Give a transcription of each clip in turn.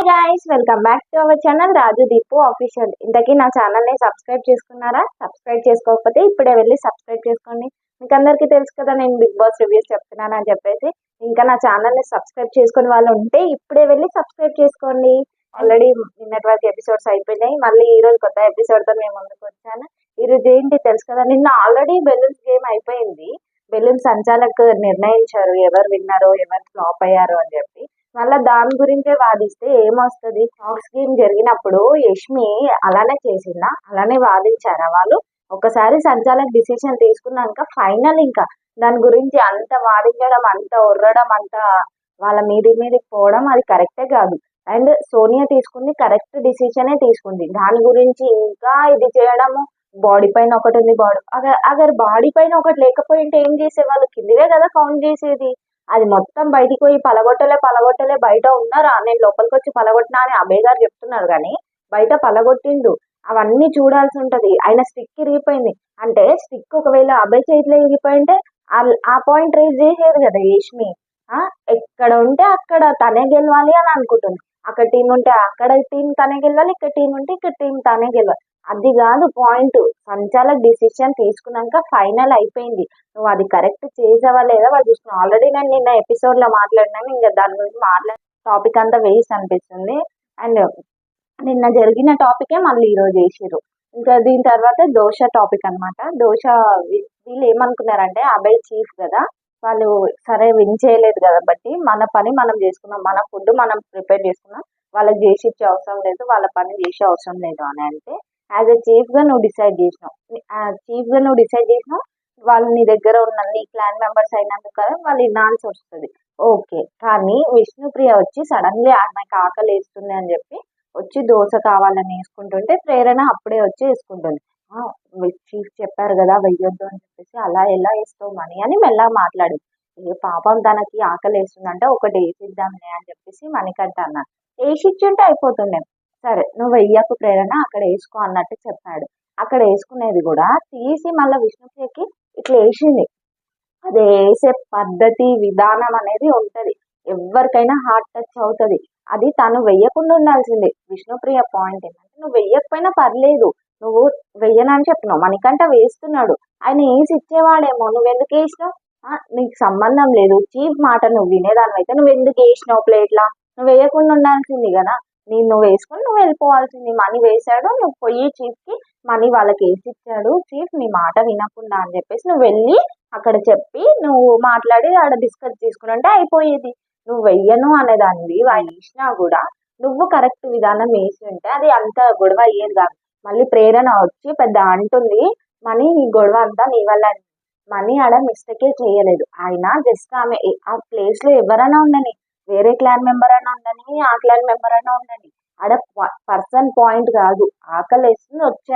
Guys, welcome back to our channel Raju Deepu official. ఇంతకీ నా ఛానల్ని సబ్స్క్రైబ్ చేసుకున్నారా? సబ్స్క్రైబ్ చేసుకోకపోతే ఇప్పుడే వెళ్ళి సబ్స్క్రైబ్ చేసుకోండి. మీకు అందరికీ తెలుసు కదా నేను బిగ్ బాస్ రివ్యూస్ చెప్తున్నాను అని చెప్పేసి. ఇంకా నా ఛానల్ని సబ్స్క్రైబ్ చేసుకునే వాళ్ళు ఉంటే ఇప్పుడే వెళ్ళి సబ్స్క్రైబ్ చేసుకోండి. ఆల్రెడీ నిన్నటి వరకు ఎపిసోడ్స్ అయిపోయినాయి. మళ్ళీ ఈ రోజు కొత్త ఎపిసోడ్తో మేము ముందుకు వచ్చాను. ఈరోజు ఏంటి తెలుసు కదా, నిన్న ఆల్రెడీ బెలూన్స్ గేమ్ అయిపోయింది. బెలూన్ సంచాలక్ నిర్ణయించారు ఎవరు విన్నారో ఎవరు ఫ్లాప్ అయ్యారో అని చెప్పి. మళ్ళీ దాని గురించే వాదిస్తే ఏమొస్తుంది? టాక్స్ గేమ్ జరిగినప్పుడు యష్మి అలానే చేసిందా? అలానే వాదించారా వాళ్ళు? ఒకసారి సంచాలక్ డిసిషన్ తీసుకున్నాక ఫైనల్ ఇంకా దాని గురించి అంత వాదించడం, అంత ఉర్రడం, అంత వాళ్ళ మీదకి పోవడం అది కరెక్టే కాదు. అండ్ సోనియా తీసుకుంది కరెక్ట్ డిసిషనే తీసుకుంది. దాని గురించి ఇంకా ఇది చేయడము, బాడీ పైన ఒకటి ఉంది, అగర్ బాడీ పైన ఒకటి లేకపోయింటే ఏం చేసేవాళ్ళు? కిందివే కదా కౌంట్ చేసేది. అది మొత్తం బయటికి పోయి పలగొట్టలే బయట ఉన్నారా? నేను లోపలికి వచ్చి పలగొట్టినా అని అభయ్ గారు చెప్తున్నారు, కానీ బయట పలగొట్టిండు. అవన్నీ చూడాల్సి ఉంటది. ఆయన స్టిక్ ఇరిగిపోయింది అంటే స్టిక్ ఒకవేళ అభయ్ చేతిలో ఇరిగిపోయింటే ఆ పాయింట్ రేజ్ చేసేది కదా యష్మి. ఎక్కడ ఉంటే అక్కడ తనే గెలవాలి అని అనుకుంటుంది. అక్కడ టీం ఉంటే అక్కడ టీం తనే గెలవాలి, ఇక్కడ టీం ఉంటే ఇక్కడ టీం తనే గెలవాలి. అది కాదు పాయింట్. సంచాలక్ డిసిషన్ తీసుకున్నాక ఫైనల్ అయిపోయింది. నువ్వు అది కరెక్ట్ చేసావా లేదా వాళ్ళు చూసుకున్నావు. ఆల్రెడీ నేను నిన్న ఎపిసోడ్ లో మాట్లాడినాను, ఇంకా దాని గురించి టాపిక్ అంతా వేస్ట్ అనిపిస్తుంది. అండ్ నిన్న జరిగిన టాపికే మళ్ళీ ఈరోజు చేసిర్రు. ఇంకా దీని తర్వాత దోశ టాపిక్ అనమాట. దోశ వీళ్ళు ఏమనుకున్నారంటే అభయ్ చీఫ్ కదా, వాళ్ళు సరే విన్ చేయలేదు కాబట్టి మన పని మనం చేసుకున్నాం, మన ఫుడ్ మనం ప్రిపేర్ చేసుకున్నాం, వాళ్ళకి చేసి ఇచ్చే అవసరం లేదు, వాళ్ళ పని చేసే అవసరం లేదు అని అంటే యాజ్ ఎ చీఫ్ గా నువ్వు డిసైడ్ చేసినావు. వాళ్ళు నీ దగ్గర ఉన్న నీ క్లాన్ మెంబర్స్ అయినందుకు కదా వాళ్ళు వినాల్సి వస్తుంది. ఓకే, కానీ విష్ణుప్రియ వచ్చి సడన్లీ నాకు ఆకలి వేస్తుంది అని చెప్పి వచ్చి దోశ కావాలని వేసుకుంటుంటే ప్రేరణ అప్పుడే వచ్చి వేసుకుంటుంది. చీఫ్ చెప్పారు కదా వెయ్యొద్దు అని చెప్పేసి అలా ఎలా వేస్తావు మనీ అని మెల్లగా మాట్లాడు. పాపం తనకి ఆకలి వేస్తుందంటే ఒకటి వేసిద్దాంలే అని చెప్పేసి మణికంఠ అన్నాడు. వేసిచ్చుంటే అయిపోతుండే. సరే నువ్వు వెయ్యకు ప్రేరణ, అక్కడ వేసుకో అన్నట్టు చెప్పాడు. అక్కడ వేసుకునేది కూడా తీసి మళ్ళీ విష్ణుప్రియకి ఇట్లా వేసింది. అది వేసే పద్ధతి విధానం అనేది ఉంటది, ఎవరికైనా హార్ట్ టచ్ అవుతుంది. అది తను వెయ్యకుండా ఉండాల్సిందే. విష్ణుప్రియ పాయింట్ ఏంటంటే నువ్వు వెయ్యకపోయినా పర్లేదు, నువ్వు వెయ్యనని చెప్పినావు, మణికంఠ వేస్తున్నాడు, ఆయన వేసి ఇచ్చేవాడేమో, నువ్వెందుకు వేసినావు? నీకు సంబంధం లేదు. చీఫ్ మాట నువ్వు వినేదాన్ని అయితే నువ్వు ఎందుకు వేసినావు ప్లేట్లా? నువ్వు వేయకుండా ఉండాల్సింది కదా. నువ్వు వేసుకొని నువ్వు వెళ్ళిపోవాల్సింది. మనీ వేసాడు, నువ్వు పోయి చీఫ్ కి మనీ వాళ్ళకి వేసి ఇచ్చాడు చీఫ్ నీ మాట వినకుండా అని చెప్పేసి నువ్వు వెళ్ళి అక్కడ చెప్పి నువ్వు మాట్లాడి ఆడ డిస్కస్ చేసుకుంటే అయిపోయేది. నువ్వు వెయ్యను అనేదాన్ని వాళ్ళు వేసినా కూడా నువ్వు కరెక్ట్ విధానం వేసి ఉంటే అది అంత గొడవ అయ్యేది కాదు. మళ్ళీ ప్రేరణ వచ్చి పెద్ద అంటుంది మనీ నీ గొడవ అంతా నీ వల్ల. మనీ ఆడ మిస్టేకే చేయలేదు. ఆయన జస్ట్ ఆమె ఆ ప్లేస్ లో ఎవరైనా ఉండని, వేరే క్లాన్ మెంబర్ అయినా ఉండని, ఆ క్లాన్ మెంబర్ అయినా ఉండని, ఆడ పర్సన్ పాయింట్ కాదు. ఆకలి వేస్తుంది వచ్చి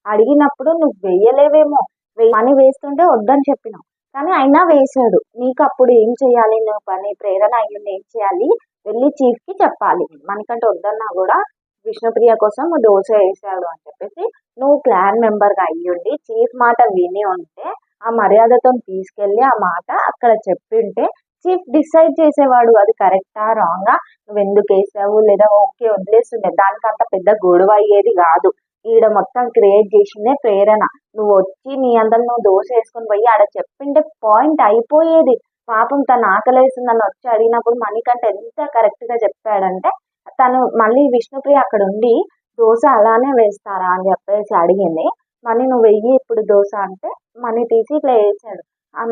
అడిగినప్పుడు నువ్వు వేయలేవేమో, మనీ వేస్తుంటే వద్దని చెప్పినావు, కానీ అయినా వేసాడు. నీకు అప్పుడు ఏం చేయాలి? నువ్వు పని ప్రేరణ అయ్యుండి ఏం చేయాలి? వెళ్ళి చీఫ్ కి చెప్పాలి. మనకంటే వద్దన్నా కూడా విష్ణుప్రియ కోసం దోశ వేసాడు అని చెప్పేసి నువ్వు క్లాన్ మెంబర్ గా అయ్యుండి చీఫ్ మాట విని ఉంటే ఆ మర్యాదతో తీసుకెళ్లి ఆ మాట అక్కడ చెప్పింటే చీఫ్ డిసైడ్ చేసేవాడు అది కరెక్టా రాంగా, నువ్వు ఎందుకు వేసావు లేదా ఓకే వదిలేస్తుండే, దానికి అంత పెద్ద గొడవ అయ్యేది కాదు. ఈడ మొత్తం క్రియేట్ చేసిందే ప్రేరణ. నువ్వు వచ్చి నీ అందరు నువ్వు దోశ వేసుకొని పోయి ఆడ చెప్పింటే పాయింట్ అయిపోయేది. పాపం తను ఆకలేస్తుందని వచ్చి అడిగినప్పుడు మణికంఠ ఎంత కరెక్ట్ గా చెప్పాడంటే తను మళ్ళీ విష్ణుప్రియ అక్కడ ఉండి దోశ అలానే వేస్తారా అని చెప్పేసి అడిగింది. మనీ నువ్వు వెయ్యి ఇప్పుడు దోశ అంటే మనీ తీసి ఇట్లా వేసాడు.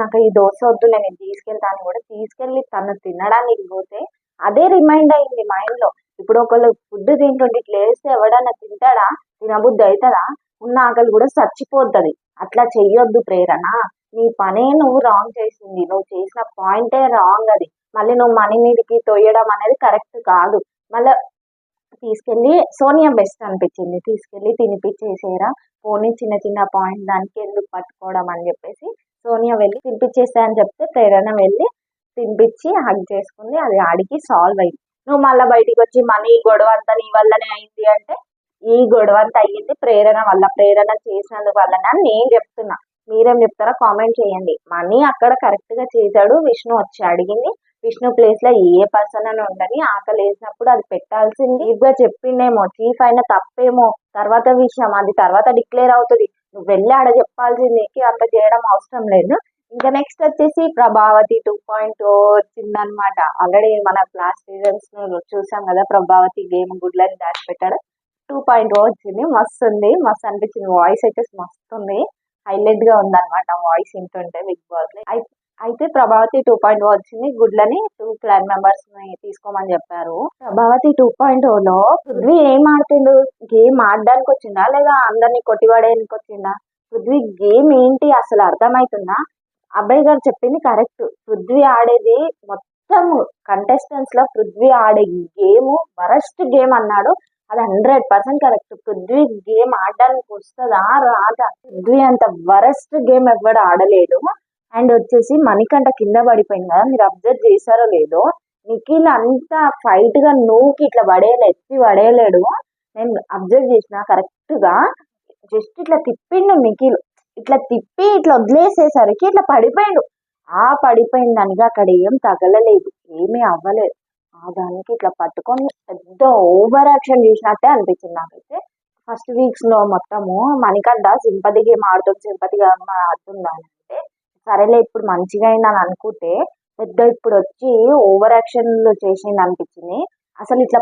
నాకు ఈ దోశ వద్దు నేను తీసుకెళ్తాను కూడా తీసుకెళ్ళి తను తినడానికి పోతే అదే రిమైండ్ అయింది మైండ్ లో. ఇప్పుడు ఒకళ్ళు ఫుడ్ తింటుంటే ఇట్లా వేస్తే ఎవడన్నా తింటాడా? తినబుద్ధి అవుతుందా? ఉన్న ఆకలి కూడా చచ్చిపోతుంది. అట్లా చెయ్యొద్దు ప్రేరణ. నీ పనే నువ్వు రాంగ్ చేసింది, నువ్వు చేసిన పాయింటే రాంగ్. అది మళ్ళీ నువ్వు మనీ మీదకి తొయ్యడం అనేది కరెక్ట్ కాదు. మళ్ళీ తీసుకెళ్ళి సోనియా బెస్ట్ అనిపించింది, తీసుకెళ్ళి తినిపించేసేరా, పోనీ చిన్న చిన్న పాయింట్ దానికి ఎందుకు పట్టుకోవడం అని చెప్పేసి సోనియా వెళ్ళి తినిపించేస్తా అని చెప్తే ప్రేరణ వెళ్ళి తినిపించి హగ్ చేసుకుంది. అది ఆడికి సాల్వ్ అయింది. నువ్వు మళ్ళీ బయటికి వచ్చి మనీ గొడవ అంతా నీ వల్లనే అయింది అంటే ఈ గొడవ అంతా అయ్యింది ప్రేరణ వల్ల, ప్రేరణ చేసినందుకు వల్లనే అని నేను చెప్తున్నా. మీరేం చెప్తారో కామెంట్ చేయండి. మనీ అక్కడ కరెక్ట్ గా చేశాడు, విష్ణు వచ్చి అడిగింది, విష్ణు ప్లేస్ లో ఏ పర్సన్ అని ఉండని ఆకలి వేసినప్పుడు అది పెట్టాల్సింది గా చెప్పిండేమో, చీఫ్ అయిన తప్పేమో తర్వాత విషయం, అది తర్వాత డిక్లేర్ అవుతుంది. నువ్వు వెళ్ళి ఆడ చెప్పాల్సింది, అంత చేయడం అవసరం లేదు. ఇంకా నెక్స్ట్ వచ్చేసి ప్రభావతి 2.0 వచ్చిందనమాట. ఆల్రెడీ మన క్లాస్ సీజన్స్ చూసాం కదా, ప్రభావతి గేమ్ గుడ్లని దాచి పెట్టాడు. 2.0 వచ్చింది, మస్తు ఉంది, మస్తు అనిపించింది. వాయిస్ అయితే మస్తు ఉంది, హైలైట్ గా ఉంది అనమాట వాయిస్ వింటుంటే బిగ్ బాస్ లో. అయితే ప్రభావతి 2.0 వచ్చింది, గుడ్లని 2 క్లాన్ మెంబర్స్ ని తీసుకోమని చెప్పారు. ప్రభావతి 2.0లో పృథ్వీ ఏం ఆడుతుండు, గేమ్ ఆడడానికి వచ్చిందా లేదా అందరినీ కొట్టిపడేయడానికి వచ్చిందా? పృథ్వీ గేమ్ ఏంటి అసలు అర్థమవుతుందా? అబ్బాయి గారు చెప్పింది కరెక్ట్. పృథ్వీ ఆడేది మొత్తం కంటెస్టెంట్స్ లో పృథ్వీ ఆడే గేమ్ వరస్ట్ గేమ్ అన్నాడు, అది 100% కరెక్ట్. పృథ్వీ గేమ్ ఆడడానికి వస్తుందా రాదా? పృథ్వీ అంత వరస్ట్ గేమ్ ఎవడు ఆడలేడు. అండ్ వచ్చేసి మణికంఠ కింద పడిపోయింది కదా, మీరు అబ్జర్వ్ చేశారో లేదో, నిఖిల్ అంతా ఫైట్ గా నూకి ఇట్లా ఎత్తి పడేయలేడు. నేను అబ్జర్వ్ చేసిన కరెక్ట్ గా జస్ట్ ఇట్లా తిప్పిండు నిఖిల్, ఇట్లా తిప్పి ఇట్లా వదిలేసేసరికి ఇట్లా పడిపోయాడు. ఆ పడిపోయిన దానికి అక్కడ ఏం తగలలేదు, ఏమీ అవ్వలేదు. ఆ దానికి ఇట్లా పట్టుకొని పెద్ద ఓవర్ యాక్షన్ చేసినట్టే అనిపించింది నాకైతే. ఫస్ట్ వీక్స్ లో మొత్తము మణికంఠ సింపతి గేమ్ సింపతిగా ఆడుతుందా అంటే సరేలే ఇప్పుడు మంచిగా అయిందని అనుకుంటే, పెద్ద ఇప్పుడు వచ్చి ఓవర్ యాక్షన్ చేసింది అనిపించింది. అసలు ఇట్లా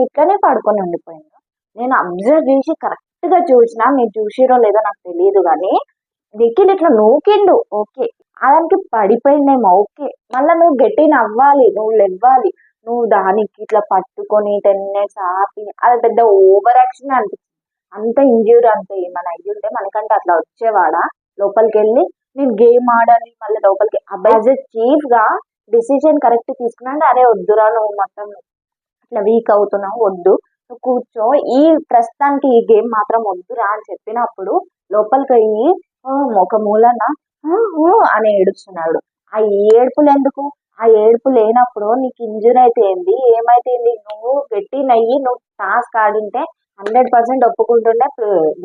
ఇట్లనే పడుకొని ఉండిపోయింది. నేను అబ్జర్వ్ చేసి కరెక్ట్ గా చూసిన, మీరు చూసిరో లేదో నాకు తెలియదు కానీ నిఖిల్ ఇట్లా నూకిండు ఓకే, దానికి పడిపోయిందేమో ఓకే, మళ్ళీ నువ్వు గట్టిన అవ్వాలి, నువ్వు లెవ్వాలి, నువ్వు దానికి ఇట్లా పట్టుకొని 10 minutes ఆపి, అది పెద్ద ఓవర్ యాక్షన్ అనిపించింది. అంత ఇంజ్యూర్ అంత ఏమైనా అయ్యుంటే మనకంటే అట్లా వచ్చేవాడా లోపలికి వెళ్ళి నేను గేమ్ ఆడాలి మళ్ళీ లోపలికి? అబ్బాయి యాజ్ ఎ చీఫ్ గా డిసిజన్ కరెక్ట్ తీసుకున్నాడు. అరే వద్దురా నువ్వు మొత్తం ఇట్లా వీక్ అవుతున్నావు, వద్దు నువ్వు కూర్చో, ఈ ప్రస్తుతానికి ఈ గేమ్ మాత్రం వద్దురా అని చెప్పినప్పుడు లోపలికి అయ్యి ఒక మూలన అని ఏడుస్తున్నాడు. ఆ ఏడుపులు ఎందుకు? ఆ ఏడుపు లేనప్పుడు నీకు ఇంజురీ అయితే ఏంది, ఏమైతే నువ్వు పెట్టి నయ్యి నువ్వు టాస్క్ ఆడింటే 100% ఒప్పుకుంటుండే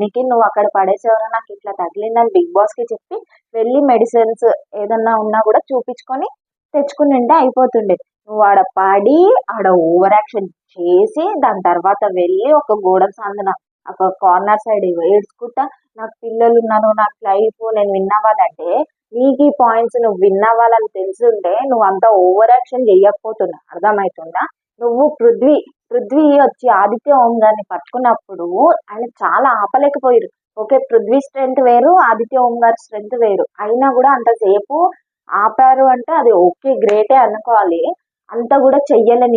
నిఖిల్ నువ్వు అక్కడ పడేసేవారు, నాకు ఇట్లా తగిలిందని బిగ్ బాస్ కి చెప్పి వెళ్ళి మెడిసిన్స్ ఏదన్నా ఉన్నా కూడా చూపించుకొని తెచ్చుకుని ఉంటే అయిపోతుండే. నువ్వు ఆడ పడి ఆడ ఓవర్ యాక్షన్ చేసి దాని తర్వాత వెళ్ళి ఒక గోడ సందున ఒక కార్నర్ సైడ్ ఏడ్చుకుంటా నాకు పిల్లలు ఉన్నారు, నాకు లైఫ్, నేను విన్ అవ్వాలంటే నీకు ఈ పాయింట్స్ నువ్వు విన్ అవ్వాలని తెలుసుంటే నువ్వు అంత ఓవర్ యాక్షన్ చెయ్యకపోతున్నా, అర్థమవుతుందా? నువ్వు పృథ్వీ వచ్చి ఆదిత్య ఓం గారిని పట్టుకున్నప్పుడు ఆయన చాలా ఆపలేకపోయారు. ఓకే పృథ్వీ స్ట్రెంత్ వేరు, ఆదిత్య ఓం గారి స్ట్రెంత్ వేరు, అయినా కూడా అంతసేపు ఆపారు అంటే అది ఓకే గ్రేటే అనుకోవాలి. అంత కూడా చెయ్యలే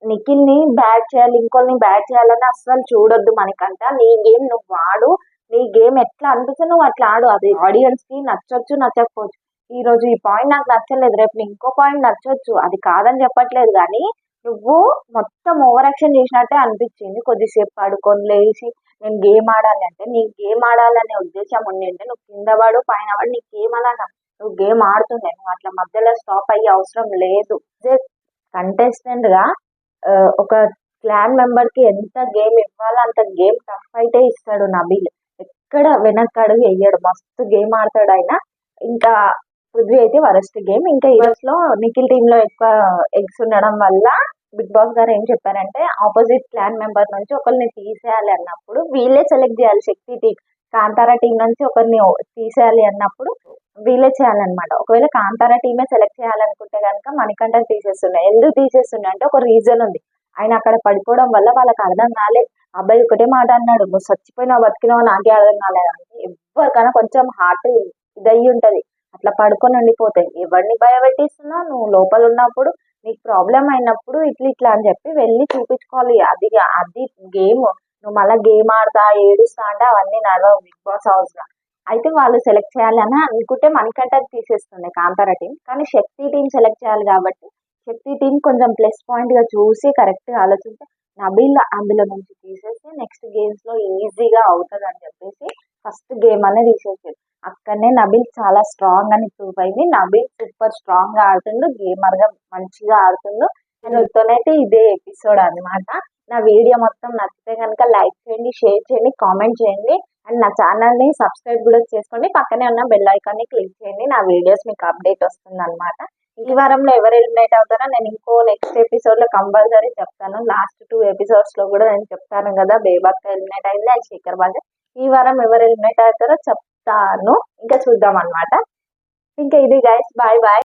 నిఖిల్ ని బ్యాట్ చేయాలి, ఇంకోని బ్యాట్ చేయాలని అస్సలు చూడొద్దు. మనకంట నీ గేమ్ నువ్వు వాడు, నీ గేమ్ ఎట్లా అనిపిస్తే నువ్వు అట్లా ఆడు. అది ఆడియన్స్ కి నచ్చొచ్చు నచ్చకపోవచ్చు. ఈ రోజు ఈ పాయింట్ నాకు నచ్చలేదు, రేపు ఇంకో పాయింట్ నచ్చొచ్చు, అది కాదని చెప్పట్లేదు. కానీ నువ్వు మొత్తం ఓవర్ యాక్షన్ చేసినట్టే అనిపించింది. కొద్దిసేపు పడుకొని లేచి నేను గేమ్ ఆడాలి అంటే, నీ గేమ్ ఆడాలనే ఉద్దేశం ఉండింటే నువ్వు కింద పడు పైన పడు, నీ గేమ్ అలాగా నువ్వు గేమ్ ఆడుతుండే, నువ్వు అట్లా మధ్యలో స్టాప్ అయ్యే అవసరం లేదు. కంటెస్టెంట్ గా ఒక క్లాన్ మెంబర్ కి ఎంత గేమ్ ఇవ్వాలో అంత గేమ్ టఫ్ అయితే ఇస్తాడు నబీల్, ఎక్కడ వెనక్కడుగు వెయ్యడు, మస్తు గేమ్ ఆడతాడు ఆయన. ఇంకా పృథ్వీ అయితే వరస్ట్ గేమ్. ఇంకా ఈ రోజు లో నిఖిల్ టీమ్ లో ఎక్కువ ఎగ్స్ ఉండడం వల్ల బిగ్ బాస్ గారు ఏం చెప్పారంటే ఆపోజిట్ క్లాన్ మెంబర్ నుంచి ఒకరిని తీసేయాలి అన్నప్పుడు వీళ్ళే సెలెక్ట్ చేయాలి. శక్తి టీం కాంతారా టీం నుంచి ఒకరిని తీసేయాలి అన్నప్పుడు వీళ్ళే చేయాలన్నమాట. ఒకవేళ కాంతారా టీమే సెలెక్ట్ చేయాలనుకుంటే కనుక మణికంఠని తీసేస్తున్నాయి. ఎందుకు తీసేస్తున్నాయి అంటే ఒక రీజన్ ఉంది. ఆయన అక్కడ పడిపోవడం వల్ల వాళ్ళకి అర్థం కాలేదు. అబ్బాయి ఒకటే మాట అన్నాడు, నువ్వు చచ్చిపోయినావు బతికినావు నాకే అర్థం కాలేదు అంటే. ఎవరికైనా కొంచెం హార్ట్ ఇదయ్యి ఉంటది, అట్లా పడుకొని ఉండిపోతాయి. ఎవరిని భయపెట్టిస్తున్నా నువ్వు లోపల ఉన్నప్పుడు నీకు ప్రాబ్లం అయినప్పుడు ఇట్లా అని చెప్పి వెళ్ళి చూపించుకోవాలి. అది గేమ్. నువ్వు మళ్ళీ గేమ్ ఆడతా ఏడుస్తా అంటే అవన్నీ నడవవు బిగ్ బాస్ హౌస్ లో. అయితే వాళ్ళు సెలెక్ట్ చేయాలి అని అనుకుంటే మణికంఠ తీసేస్తుంది కాంతారా టీం, కానీ శక్తి టీం సెలెక్ట్ చేయాలి కాబట్టి శక్తి టీం కొంచెం ప్లస్ పాయింట్ గా చూసి కరెక్ట్ గా ఆలోచించి నబీల్ అందులో నుంచి తీసేసి నెక్స్ట్ గేమ్స్ లో ఈజీగా అవుతుంది అని చెప్పేసి ఫస్ట్ గేమ్ అనేది తీసేసి అక్కడనే నబీల్ చాలా స్ట్రాంగ్ అని ప్రూవ్ అయింది. నబీల్ సూపర్ స్ట్రాంగ్ గా ఆడుతుండు, గేమర్ గా మంచిగా ఆడుతుండు. తోనైతే ఇదే ఎపిసోడ్ అన్నమాట. నా వీడియో మొత్తం నచ్చితే కనుక లైక్ చేయండి, షేర్ చేయండి, కామెంట్ చేయండి. అండ్ నా ఛానల్ ని సబ్స్క్రైబ్ కూడా చేసుకోండి. పక్కనే ఉన్న బెల్ ఐకాన్ ని క్లిక్ చేయండి, నా వీడియోస్ మీకు అప్డేట్ వస్తుంది అనమాట. ఈ వారంలో ఎవరు ఎలిమినేట్ అవుతారో నేను ఇంకో నెక్స్ట్ ఎపిసోడ్ లో కంపల్సరీ చెప్తాను. లాస్ట్ 2 ఎపిసోడ్స్ లో కూడా నేను చెప్తాను కదా, బేబక్క ఎలిమినేట్ అయింది అండ్ శేఖర్ బాజే. ఈ వారం ఎవరు ఎలిమినేట్ అవుతారో చెప్తాను, ఇంకా చూద్దాం అనమాట. ఇంకా ఇది గైస్, బాయ్ బాయ్.